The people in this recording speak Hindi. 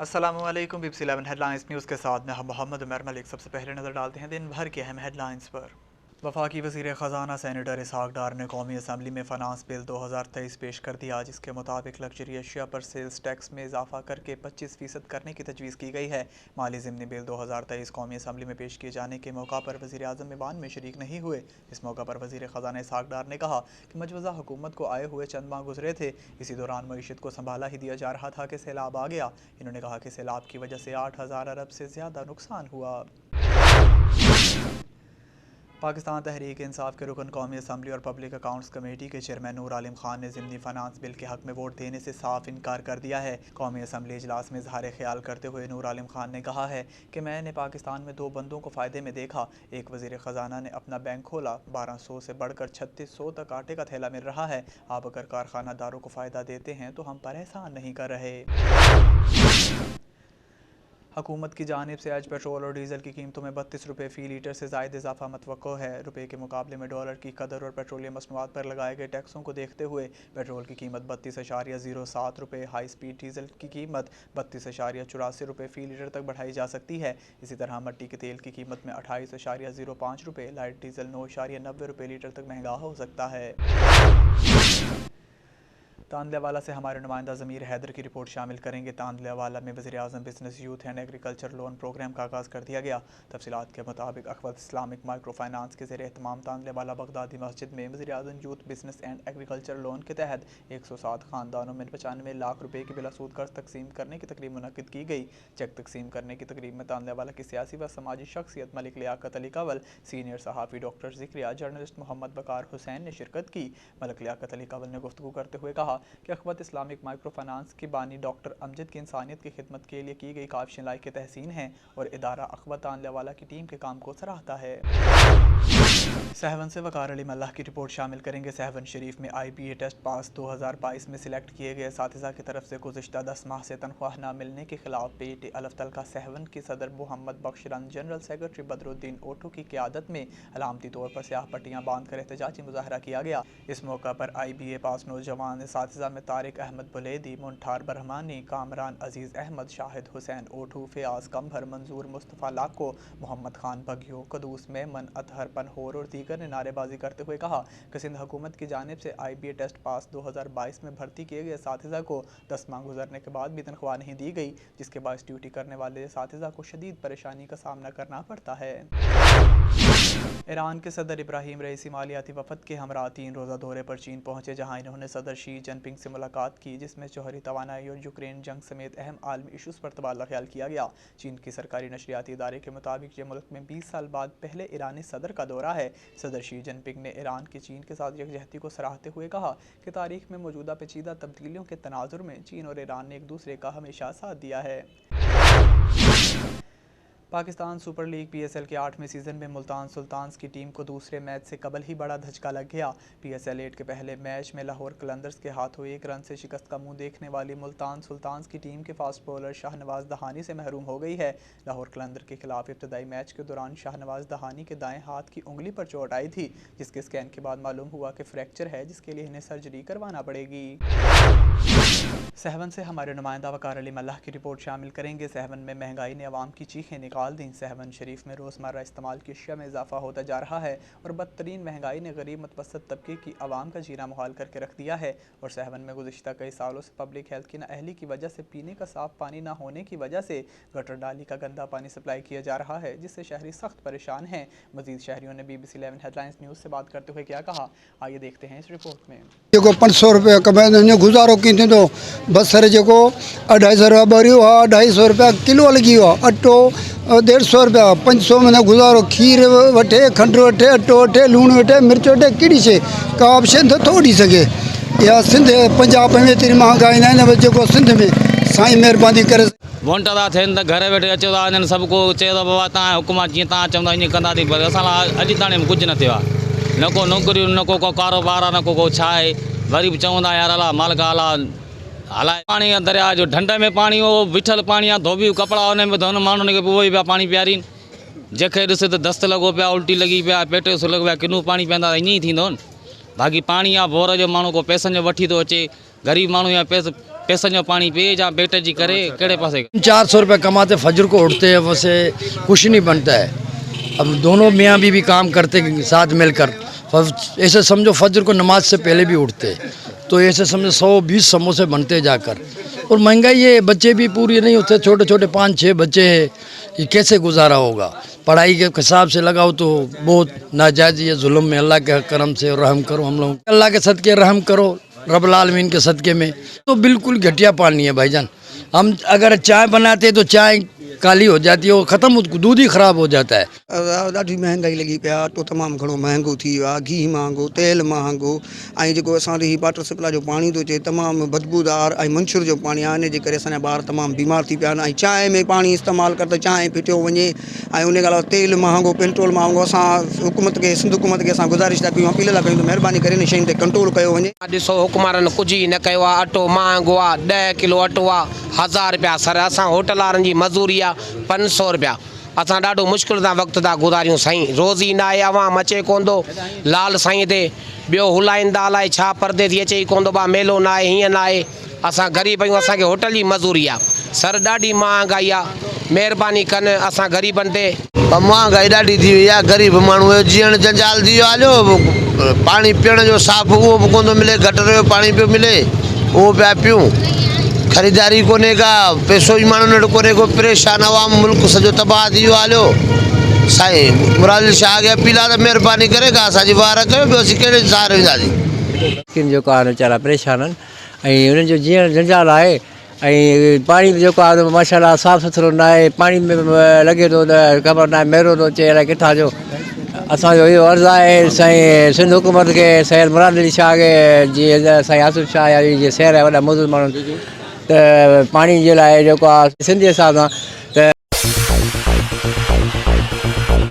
अस्सलामुअलैकुम। BBC 11 हेडलाइंस न्यूज़ के साथ मैं मोहम्मद उमर मलिक। सबसे पहले नज़र डालते हैं दिन भर के अहम हेडलाइंस पर। वफाकी वज़ीर ख़जाना सेनेटर इसहाक डार ने कौमी असम्बली में फ़ाइनेंस बिल 2023 पेश कर दिया, जिसके मुताबिक लग्जरी अशिया पर सेल्स टैक्स में इजाफा करके 25% करने की तजवीज़ की गई है। माली ज़िमनी बिल 2023 कौमी असम्बली में पेश किए जाने के मौका पर वज़ीर आज़म ईवान में शरीक नहीं हुए। इस मौका पर वज़ीर ख़जाना इसहाक डार ने कहा कि मजवज़ा हुकूमत को आए हुए चंद माह गुजरे थे, इसी दौरान मईशत को संभाला ही दिया जा रहा था कि सैलाब आ गया। इन्होंने कहा कि सैलाब की वजह से 8,000 अरब से ज़्यादा नुकसान हुआ। पाकिस्तान तहरीक इंसाफ के रुकन कौमी असम्बली और पब्लिक अकाउंट्स कमेटी के चेयरमैन नूर आलिम खान ने ज़िमनी फाइनेंस बिल के हक़ में वोट देने से साफ इनकार कर दिया है। कौमी असम्बली इजलास में इजहार ख्याल करते हुए नूर आलिम खान ने कहा है कि मैंने पाकिस्तान में दो बंदों को फ़ायदे में देखा। एक वज़ीर ख़जाना ने अपना बैंक खोला, 1200 से बढ़कर 3600 तक आटे का थैला मिल रहा है। आप अगर कारखानादारों को फ़ायदा देते हैं तो हम पर एहसान नहीं कर रहे। हुकूमत की जानिब से आज पेट्रोल और डीज़ल की कीमतों में 32 रुपये फ़ी लीटर से ज़ायद इजाफा मतवक्को है। रुपये के मुकाबले में डॉलर की कदर और पेट्रोलियम मसनूआत पर लगाए गए टैक्सों को देखते हुए पेट्रोल की कीमत 32.07 रुपये, हाई स्पीड डीज़ल की कीमत 32.84 रुपये फ़ी लीटर तक बढ़ाई जा सकती है। इसी तरह मट्टी के तेल की कीमत में 28.05 रुपये, लाइट डीज़ल 9.90 रुपये लीटर तक महंगा हो सकता है। तांदलेवाला से हमारे नुमाइंदा ज़मीर हैदर की रिपोर्ट शामिल करेंगे। तांदलेवाला में वज़ीर आज़म business youth and agriculture loan program का आगाज़ कर दिया गया। तफसीलात के मुताबिक अख़वत इस्लामिक माइक्रो फाइनेंस के ज़ेर एहतमाम तांदलेवाला बगदादी मस्जिद में वज़ीर आज़म youth business and agriculture loan के तहत 107 ख़ानदानों में 95 लाख रुपये की बिलासूद कर्ज तकसीम करने की तकरीब मुनक़्क़िद की गई। चेक तकसीम करने की तकरीब में तांदलेवाला की सियासी व समाजी शख्सियत मलिक लियाकत अली कंवल, सीनियर सहाफ़ी डॉक्टर ज़िक्रिया, जर्नलिस्ट मोहम्मद बकार हुसैन ने शिरकत की। मलिक लियाकत अली कंवल ने गुफ्तगू करते हुए कहा कि अख़वत इस्लामिक माइक्रो फाइनेंस की बानी डॉक्टर अमजद की इंसानियत की खिदमत के लिए की गई काबिश लायक तहसीन है और इदारा अख़वत तांदलेवाला की टीम के काम को सराहता है। सहवन से वकार अली मल्लाह की रिपोर्ट शामिल करेंगे। सहवन शरीफ में IBA टेस्ट पास 2022 में सिलेक्ट किए गए असातिज़ा की तरफ से गुज़िश्ता 10 माह से तनख्वाह न मिलने के खिलाफ PAT अलफ्तल का सहवन की सदर मोहम्मद बख्श रंग, जनरल सेक्रेटरी बदरुद्दीन ओटो की क़यादत में अलामती तौर पर स्याह पट्टियाँ बांध कर एहतजाजी मुजाहरा किया गया। इस मौका पर IBA पास नौजवान असातिज़ा में तारिक अहमद बुलेदी, मुनठार बरहमानी, कामरान अजीज़ अहमद, शाहिद हुसैन ओठू, फ़याज़ कम्भर, मंजूर मुस्तफ़ा लाको, मोहम्मद खान बगियो, कदूस मेमन, अतहर पनहोर और दीगर ने नारेबाजी करते हुए कहा कि सिंध हुकूमत की जानिब से IBA टेस्ट पास 2022 में भर्ती किए गए असातिज़ा को 10 माह गुजरने के बाद भी तनख्वाह नहीं दी गई, जिसके बायस ड्यूटी करने वाले असातिज़ा को शदीद परेशानी का सामना करना पड़ता है। ईरान के सदर इब्राहिम रईसी मालियाती वफ़द के हमरा 3 रोज़ा दौरे पर चीन पहुँचे, जहाँ इन्होंने सदर शी जिनपिंग से मुलाकात की, जिसमें जौहरी तवानाई और यूक्रेन जंग समेत अहम आलमी इशूज़ पर तबादला ख्याल किया गया। चीन की सरकारी नशरियाती इदारे के मुताबिक ये मुल्क में 20 साल बाद पहले ईरानी सदर का दौरा है। सदर शी जिनपिंग ने ईरान की चीन के साथ यकजहती को सराहते हुए कहा कि तारीख में मौजूदा पेचीदा तब्दीलियों के तनाजुर में चीन और ईरान ने एक दूसरे का हमेशा साथ दिया है। पाकिस्तान सुपर लीग PSL के 8वें सीज़न में मुल्तान सुल्तान्स की टीम को दूसरे मैच से कबल ही बड़ा धचका लग गया। PSL 8 के पहले मैच में लाहौर कलंदर्स के हाथों 1 रन से शिकस्त का मुंह देखने वाली मुल्तान सुल्तान्स की टीम के फास्ट बॉलर शाहनवाज दहानी से महरूम हो गई है। लाहौर कलंदर के खिलाफ इब्तदाई मैच के दौरान शाहनवाज दहानी के दाएं हाथ की उंगली पर चोट आई थी, जिसके स्कैन के बाद मालूम हुआ कि फ्रैक्चर है, जिसके लिए इन्हें सर्जरी करवाना पड़ेगी। सहवन से हमारे नुमाइंदा वकार अली मल्लाह की रिपोर्ट शामिल करेंगे। सहवन में महंगाई ने अवाम की चीखें निकाल दी। सहवन शरीफ में रोज़मर्रा इस्तेमाल की अशिया में इजाफा होता जा रहा है और बदतरीन महंगाई ने गरीब मुतवस्सत तबके की आवाम का जीना मुहाल करके रख दिया है। और सहवन में गुज़िश्ता कई सालों से पब्लिक हेल्थ की नाअहली की वजह से पीने का साफ़ पानी न होने की वजह से गटर डाली का गंदा पानी सप्लाई किया जा रहा है, जिससे शहरी सख्त परेशान हैं। मज़ीद शहरियों ने BBC 11 हेडलाइंस न्यूज़ से बात करते हुए क्या कहा, आइए देखते हैं इस रिपोर्ट में। जेको 500 रुपया कमाए गुजारो की थी तो बसर जो 250 रुपया भरी हुआ, 250 रुपया किलो लगी हुआ, अटो 150 रुपया, 500 में गुजारो। खीर वठे, खंड वठे, अटो वठे, लूण वठे, मिर्च वठे, कहिड़ी शइ का ऑप्शन तो थोड़ी सके। या सिंध पंजाब में एतिरी महांगाई न जो सिंध में साईं महिरबानी करे। वोट था थियनि त घर वेठे अचो था वञनि, सभु को चए थो बाबा तव्हां हुकूमत जीअं तव्हां चवंदा ईअं कंदासीं, पर असां अॼु ताईं कुझु न थियो आहे। न को नौकरियूं, न को कारोबार आहे, न को छा आहे। वरी बि चवंदा यार अला मालिक अला हलाए। पाणी दरिया जो ढंढ में पाणी हो बीठल पाणी आहे, धोबी कपिड़ा हुन में धोन, माण्हुनि खे उहो ई पिया पाणी पीआरीनि। जंहिंखे ॾिस त दस्त लॻो पिया, उल्टी लॻी पिया, पेट जो लॻो पिया, किनो पाणी पीअंदा त ईअं ई थींदो न। बाक़ी पाणी आहे बोर जो, माण्हू को पैसनि जो वठी थो अचे, ग़रीब माण्हू या पैसे पैसनि जो पानी पिए या पेट जी करे कहिड़े पासे 400 रुपये कमाते फजर को उठते हैं, वैसे कुछ नहीं बनता है। अब दोनों मियाँ बीवी काम करते साथ मिलकर, ऐसे समझो फजर को नमाज से पहले भी उठते, तो ऐसे समझो 120 समोसे बनते जाकर। और महंगाई है, बच्चे भी पूरी नहीं होते, छोटे छोटे 5-6 बच्चे हैं, ये कैसे गुजारा होगा? पढ़ाई के हिसाब से लगाओ तो बहुत नाजायज़ ये जुल्म में। अल्लाह के करम से रहम करो, हम लोग अल्लाह के सदके रहम करो, रब्बुल आलमीन के सदके में। तो बिल्कुल घटिया पानी है भाईजान। हम अगर चाय बनाते तो चाय काली हो जाती है, वो ख़त्म, दूध ही ख़राब हो जाता है। ॾाढी महांगाई लॻी पिया, अटो तमामु घणो महांगो थी वियो आहे, घी महांगो, तेल महांगो, ऐं जेको असांजो हीउ वाटर सप्लाई जो पाणी थो अचे तमामु बदबूदार ऐं मंशूर जो पाणी आहे, इन जे करे असांजा ॿार तमामु बीमार थी पिया आहिनि। ऐं चांहि में पाणी इस्तेमालु कर त चांहि फिटियो वञे, ऐं उन खां अलावा तेल महांगो, पेट्रोल महांगो। असां हुकूमत खे, सिंध हुकूमत खे असां गुज़ारिश था कयूं, अपील था कयूं त महिरबानी करे इन शयुनि ते कंट्रोल कयो वञे। ॾिसो हुकुमरान कुझु ई न कयो आहे, अटो महांगो आहे, 10 किलो अटो आहे 1000 रुपया सर, असां होटल वारनि जी मज़ूरी आहे 500 रुपया। असां ॾाढो मुश्किल सां वक़्तु था गुज़ारियूं साईं, रोज़ी न आहे, अवाम अचे कोन थो लाल साईं ते, ॿियो हुलाईंदा अलाए छा परदेसी अचे ई कोन थो, मेलो न आहे, हीअं न आहे, असां ग़रीब आहियूं, असांखे होटल जी मज़ूरी आहे सर, ॾाढी महांगाई आहे, महिरबानी कनि असां ग़रीबनि ते। महांगाई ॾाढी थी वई आहे, ग़रीब माण्हू जो जीअण जंजाल थी वियो आहे, पाणी पीअण जो साफ़ उहो बि कोन थो मिले, गटर जो पाणी पियो मिले उहो पिया पियूं, ख़रीदारी कोन्हे का, पैसो ई माण्हुनि वटि कोन्हे को, परेशान अवाम, मुल्क सॼो तबाह थी वियो आहे। साईं मुराद शाह खे अपील आहे त महिरबानी करे का असांजी वार कयो, ॿियो असीं कहिड़े सहारे वेंदासीं। जेको आहे वीचारा परेशान आहिनि, ऐं उन्हनि जो जीअण जंजाल आहे, ऐं पाणी बि जेको आहे माशाल्लाह साफ़ु सुथिरो न आहे, पाणी में लॻे थो त ख़बर न आहे मेरो थो अचे अलाए किथां जो। असांजो इहो अर्ज़ु आहे साईं सिंध हुकूमत खे, सैयद मुराद अली शाह खे, जीअं साईं आसिफ़ शाह या जीअं शहर आहे वॾा मौजूद माण्हू, त पाणी जे लाइ जेको आहे सिंधी हिसाब सां त